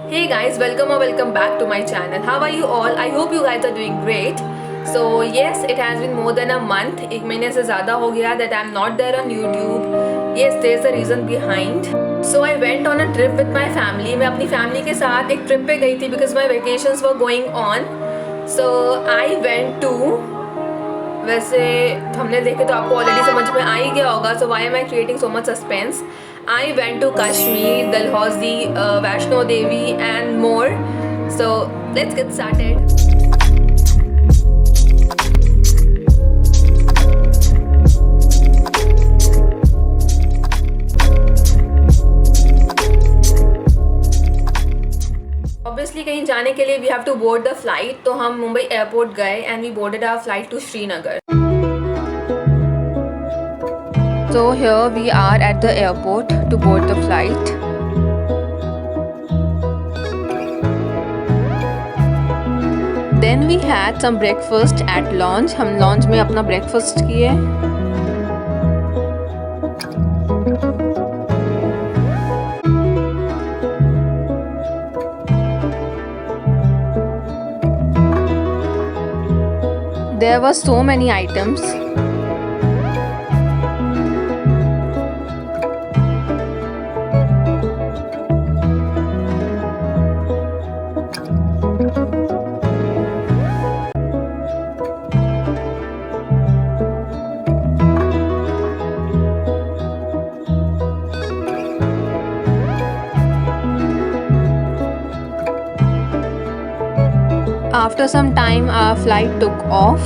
Hey guys, welcome or welcome back to my channel. How are you all? I hope you guys are doing great. So yes, it has been more than a month. एक महीने से ज़्यादा हो गया that I'm not there on YouTube. Yes, there's a reason behind. So I went on a trip with my family. मैं अपनी family के साथ एक trip पे गई थी because my vacations were going on. So I went to वैसे हमने देखे तो आपको ऑलरेडी समझ में आ ही गया होगा. So why am I creating so much suspense? I went to Kashmir, Dalhousie, Vaishno Devi and more. So let's get started. Obviously कहीं जाने के लिए we have to board the flight. तो हम मुंबई एयरपोर्ट गए and we boarded our flight to Srinagar. So here we are at the airport to board the flight. Then we had some breakfast at lounge. हम lounge में अपना breakfast किए. There were so many items. After some time, our flight took off.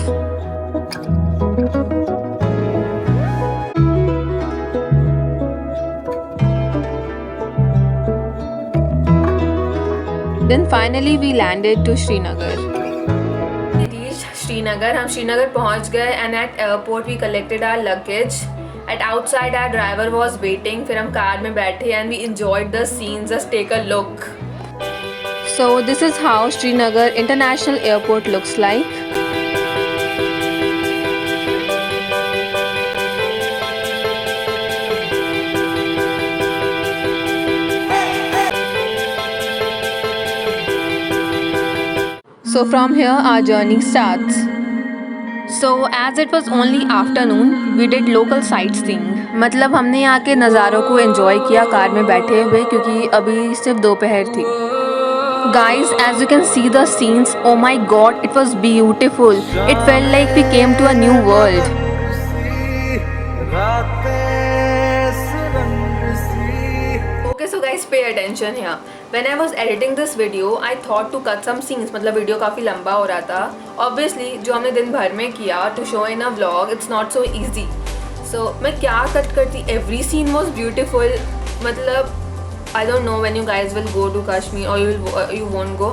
Then finally we landed to Srinagar. We reached Srinagar. हम श्रीनगर पहुंच गए and at airport we collected our luggage. At outside our driver was waiting. फिर हम car में बैठे and we enjoyed the scenes. Just take a look. So this is how Srinagar International Airport looks like. So from here our journey starts. So as it was only afternoon, we did local sightseeing. मतलब हमने यहाँ के नज़ारों को enjoy किया car में बैठे हुए क्योंकि अभी सिर्फ दोपहर थी. Guys, as you can see the scenes, oh my god, it was beautiful. It felt like we came to a new world. Okay, so guys, pay attention here. When I was editing this video, I thought to cut some scenes. मतलब video काफ़ी लंबा हो रहा था. Obviously, जो हमने दिन भर में किया to show in a vlog, it's not so easy. So मैं क्या कट करती? Every scene was beautiful. मतलब I don't know when you guys will go to Kashmir or you won't go.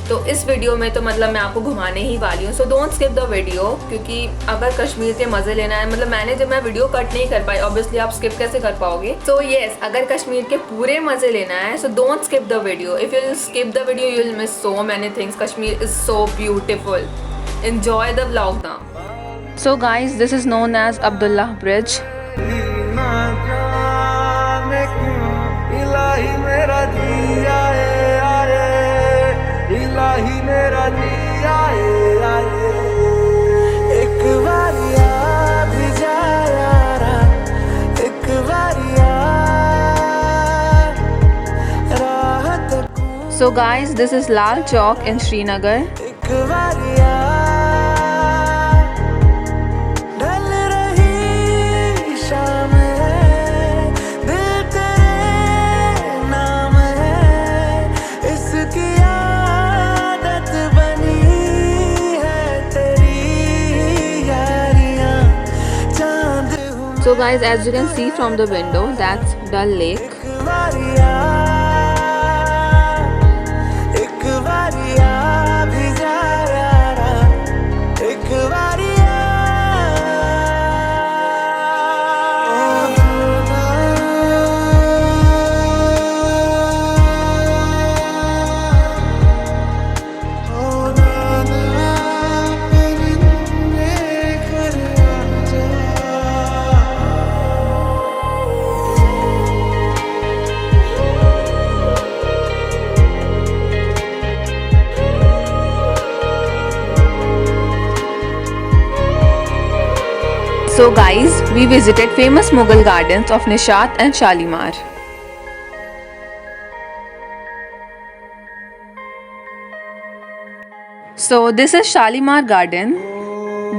तो इस वीडियो में तो मतलब मैं आपको घुमाने ही वाली हूँ. So don't skip the video क्योंकि अगर कश्मीर के मज़े लेना है मतलब मैं वीडियो कट नहीं कर पाई obviously आप skip कैसे कर पाओगे. So yes, अगर कश्मीर के पूरे मज़े लेना है so don't skip the video. If you'll skip the video you'll miss so many things. Kashmir is so beautiful. Enjoy the vlog now. So guys, this is known as Abdullah Bridge. So guys, this is Lal Chowk in Srinagar. So guys, as you can see from the window, that's Dal Lake. So guys, we visited famous Mughal gardens of Nishat and Shalimar. So this is Shalimar Garden.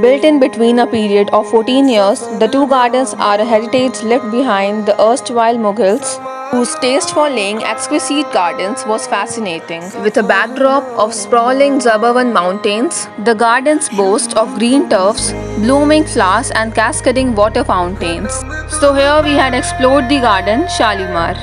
Built in between a period of 14 years, the two gardens are a heritage left behind the erstwhile Mughals, whose taste for laying exquisite gardens was fascinating. With a backdrop of sprawling Zabawan mountains, the gardens boast of green turfs, blooming flowers and cascading water fountains. So here we had explored the garden Shalimar.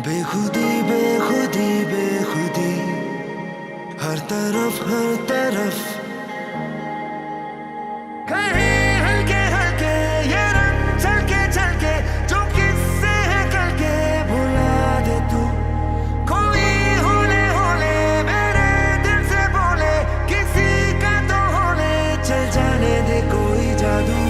बेखुदी बेखुदी बेखुदी हर तरफ कहीं हल्के हल्के ये रंग चलके जो किससे है कल के भुला दे तू कोई होले होले मेरे दिल से बोले किसी का तो होले चल जाने दे कोई जादू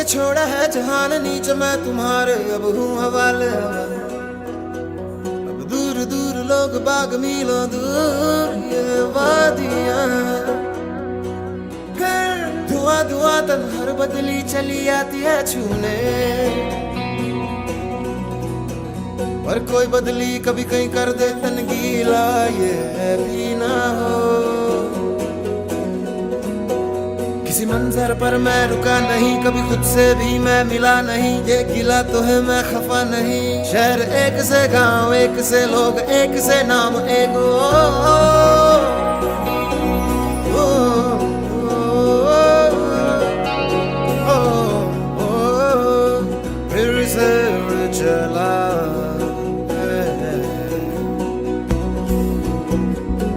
के छोड़ा है जहान नीचे मैं तुम्हारे अब हूँ हवाले अब दूर दूर लोग बाग मीलों दूर ये वादियाँ धुआं धुआं तन हर बदली चली आती है छूने पर कोई बदली कभी कहीं कर दे तन गीला ये भी ना हो किसी मंजर पर मैं रुका नहीं कभी खुद से भी मैं मिला नहीं ये गिला तो है मैं खफा नहीं शहर एक से गांव एक से लोग एक से नाम एक फिर से चला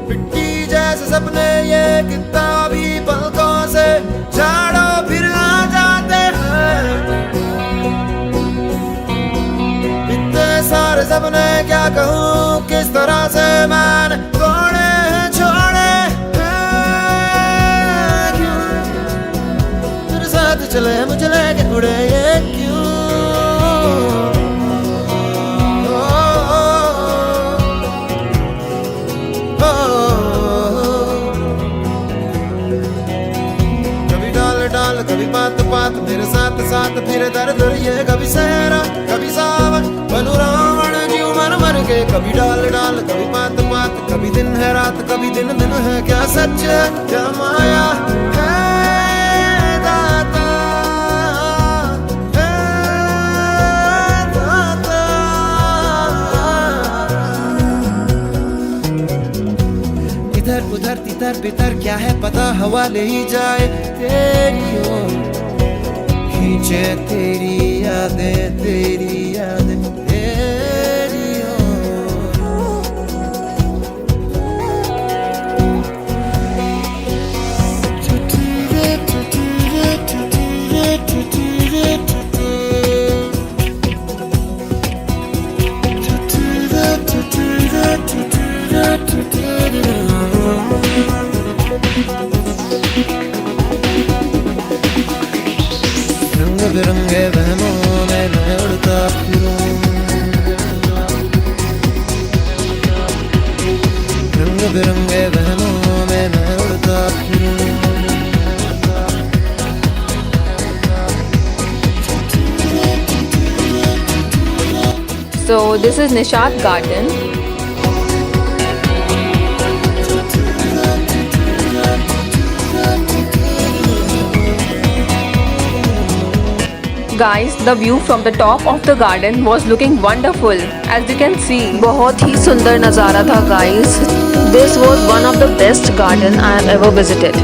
पिट्टी जैसे सपने ये किताबी पलकों से झाड़ो फिर आ जाते हैं इतने सारे सपने क्या कहूँ किस तरह से मैंने तोड़े छोड़े सहरा कभी सावन बनू रावण जीव मर मर के, कभी डाल डाल कभी पात पात, कभी दिन है रात कभी दिन दिन है, क्या सच है क्या माया है दाता, है दाता। इधर उधर तितर बितर क्या है पता, हवा ले ही जाए तेरी ओर, खींचे तेरी यादें तेरी यादें तेरी ओर। रंग बिरंगे वहमों में मैं उड़ता फिरूं, रंग बिरंगे वहमों में मैं उड़ता फिरूं। So this is Nishat Garden. Guys, the view from the top of the garden was looking wonderful. As you can see, बहुत ही सुंदर नज़ारा था guys. This was one of the best garden I have ever visited.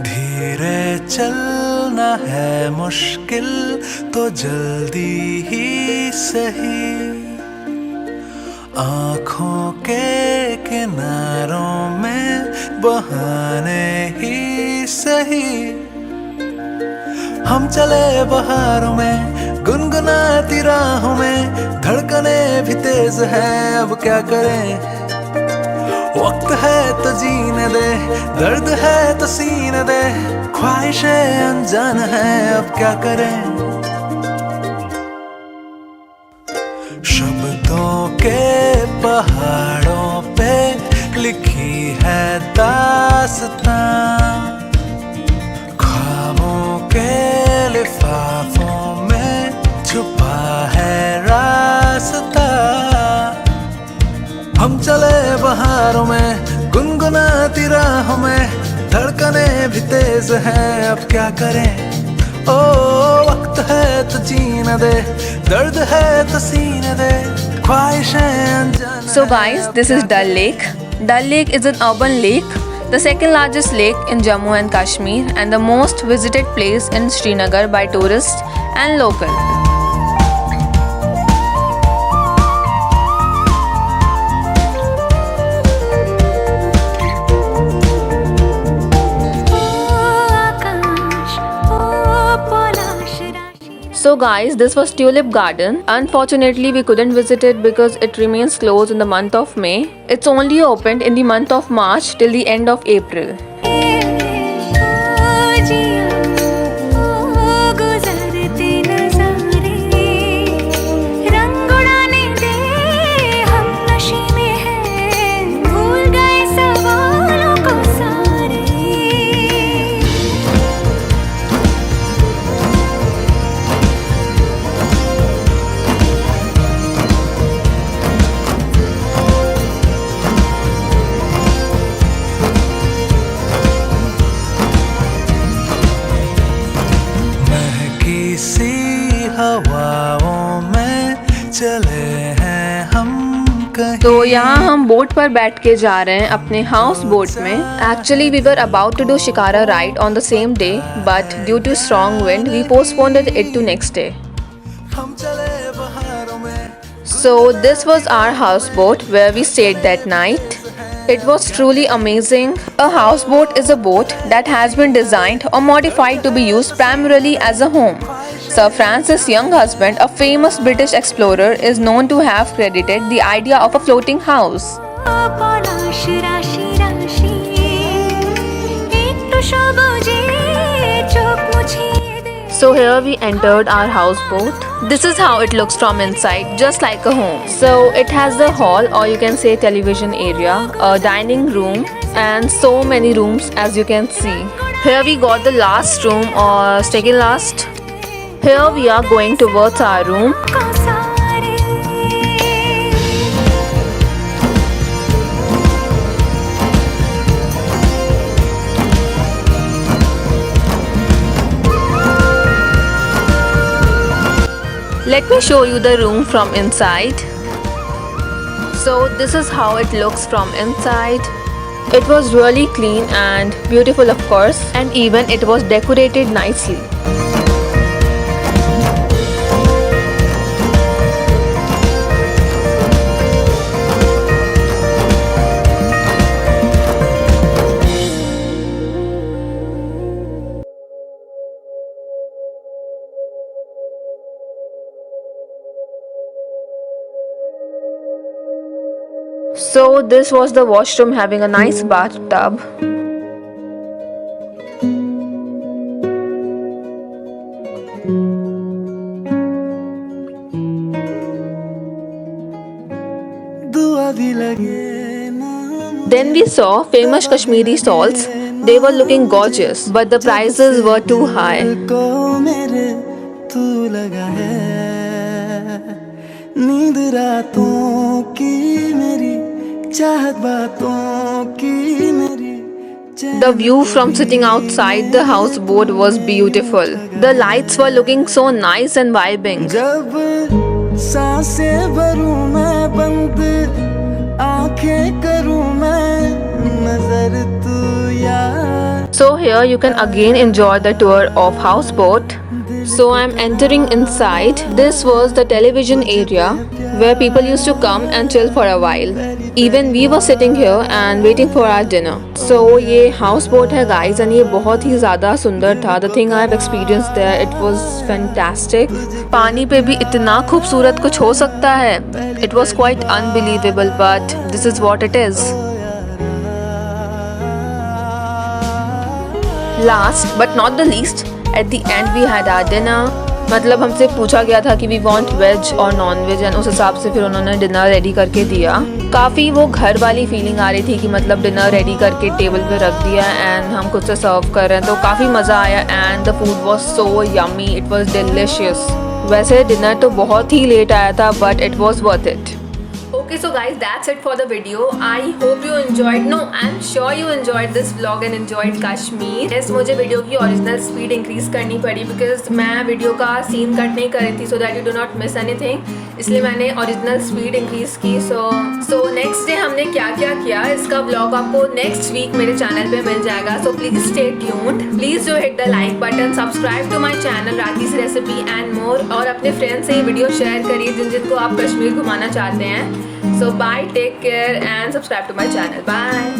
धीरे चलना है मुश्किल तो जल्दी ही सही, आँखों के किनारों में बहाने ही सही। हम चले बहारों में गुनगुनाती राहों में, धड़कने भी तेज है अब क्या करें, वक्त है तो जीने दे, दर्द है तो सीने दे, ख्वाहिशें अनजान है अब क्या करें। शब्दों के पहाड़ों पे लिखी है दास्तां, ख्वाबों के लिफाफों में छुपा है रास्ता। हम चले बहारों में गुनगुनाती राहों में, धड़कने भी तेज हैं अब क्या करें, ओ वक्त है तो जीने दे, दर्द है तो सीने दे, ख्वाहिशें अनजान। So guys, this is Dal Lake. Dal Lake is an urban lake, the second largest lake in Jammu and Kashmir and the most visited place in Srinagar by tourists and locals. So guys, this was Tulip Garden. Unfortunately, we couldn't visit it because it remains closed in the month of May. It's only opened in the month of March till the end of April. हवाओं में चले हैं हम कहीं। तो यहाँ हम boat पर बैठ के जा रहे हैं अपने हाउस बोट में। Actually we were about to do shikara ride on the same day, but due to strong wind we postponed it to next day. So this was our houseboat where we stayed that night. It was truly amazing. A houseboat is a boat that has been designed or modified to be used primarily as a home. Sir Francis' young husband, a famous British explorer, is known to have credited the idea of a floating house. So here we entered our houseboat. This is how it looks from inside, just like a home. So it has the hall, or you can say television area, a dining room, and so many rooms as you can see. Here we got the last room, or second last. Here we are going towards our room. Let me show you the room from inside. So this is how it looks from inside. It was really clean and beautiful, of course, and even it was decorated nicely. So this was the washroom, having a nice bathtub. Then we saw famous Kashmiri shawls. They were looking gorgeous, but the prices were too high. नींद रातों की मेरी चाहत बातों की मेरी The view from sitting outside the houseboat was beautiful. The lights were looking so nice and vibing. जब सांसें भरूं मैं बंद आंखें करूं मैं नजर तू यार. So here you can again enjoy the tour of houseboat. So I'm entering inside. This was the television area where people used to come and chill for a while. Even we were sitting here and waiting for our dinner. So ये houseboat है guys, and ये बहुत ही ज़्यादा सुंदर था. The thing I've experienced there, it was fantastic. पानी पे भी इतना खूबसूरत कुछ हो सकता है. It was quite unbelievable, but this is what it is. Last but not the least, at the end we had our dinner. मतलब हमसे पूछा गया था कि वी वांट वेज और नॉन वेज, एंड उस हिसाब से फिर उन्होंने डिनर रेडी करके दिया. काफ़ी वो घर वाली फीलिंग आ रही थी कि मतलब डिनर रेडी करके टेबल पे रख दिया एंड हम खुद से सर्व कर रहे हैं, तो काफ़ी मज़ा आया. And the food was so yummy, it was delicious. वैसे डिनर तो बहुत ही लेट आया था, but it was worth it. Okay, so guys, that's it for the video. I hope you enjoyed. No, I'm sure you enjoyed this vlog and enjoyed Kashmir. Yes, मुझे video की original speed increase करनी पड़ी because मैं video का scene cut नहीं कर रही थी, so that you do not miss anything. इसलिए मैंने ओरिजिनल स्पीड इंक्रीज की. सो नेक्स्ट डे हमने क्या क्या किया, इसका व्लॉग आपको नेक्स्ट वीक मेरे चैनल पे मिल जाएगा. So please stay tuned. Please do hit the like button, subscribe to my channel Rakhi's recipe and more, और अपने फ्रेंड्स से ये वीडियो शेयर करिए जिनको आप कश्मीर घुमाना चाहते हैं. So bye, take care and subscribe to my channel. Bye.